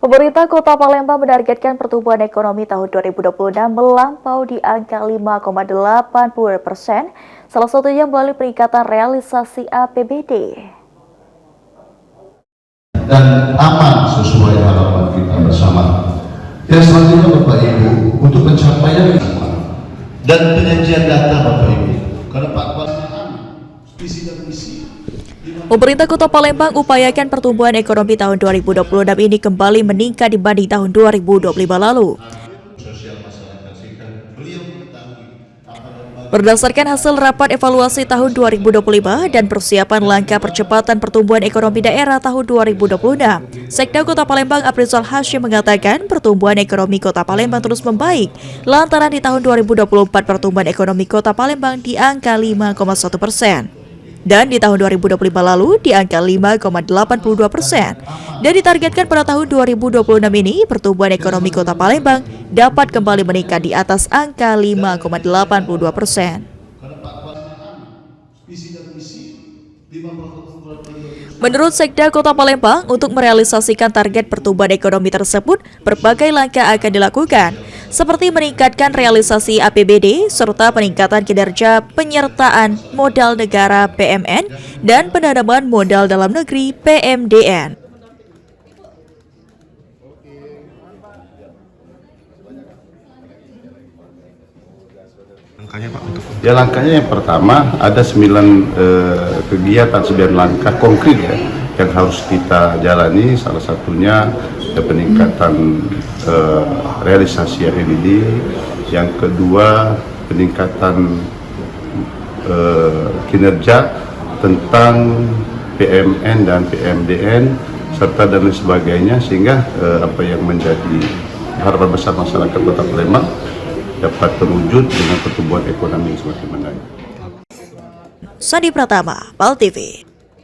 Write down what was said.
Pemerintah Kota Palembang menargetkan pertumbuhan ekonomi tahun 2026 melampaui di angka 5,80%, salah satunya melalui peningkatan realisasi APBD. Dan aman sesuai harapan kita bersama. Yang selanjutnya Bapak Ibu, untuk pencapaian dan penyajian data Bapak Ibu, karena Pak visi dan misi. Pemerintah Kota Palembang upayakan pertumbuhan ekonomi tahun 2026 ini kembali meningkat dibanding tahun 2025 lalu. Berdasarkan hasil rapat evaluasi tahun 2025 dan persiapan langkah percepatan pertumbuhan ekonomi daerah tahun 2026, Sekda Kota Palembang Aprizal Hashim mengatakan pertumbuhan ekonomi Kota Palembang terus membaik, lantaran di tahun 2024 pertumbuhan ekonomi Kota Palembang di angka 5,1%. Dan di tahun 2025 lalu di angka 5,82%. Dan ditargetkan pada tahun 2026 ini pertumbuhan ekonomi Kota Palembang dapat kembali meningkat di atas angka 5,82%. Menurut Sekda Kota Palembang, untuk merealisasikan target pertumbuhan ekonomi tersebut, berbagai langkah akan dilakukan, seperti meningkatkan realisasi APBD, serta peningkatan kinerja penyertaan modal negara PMN, dan penanaman modal dalam negeri PMDN. Langkahnya Pak untuk langkahnya yang pertama ada 9 kegiatan, 9 langkah konkret ya yang harus kita jalani. Salah satunya peningkatan realisasi APBD, yang kedua peningkatan kinerja tentang PMN dan PMDN serta dan lain sebagainya, sehingga apa yang menjadi harapan besar masyarakat Kota Palembang dapat terwujud dengan pertumbuhan ekonomi yang semakin menaik. Sandi Pratama, PAL TV.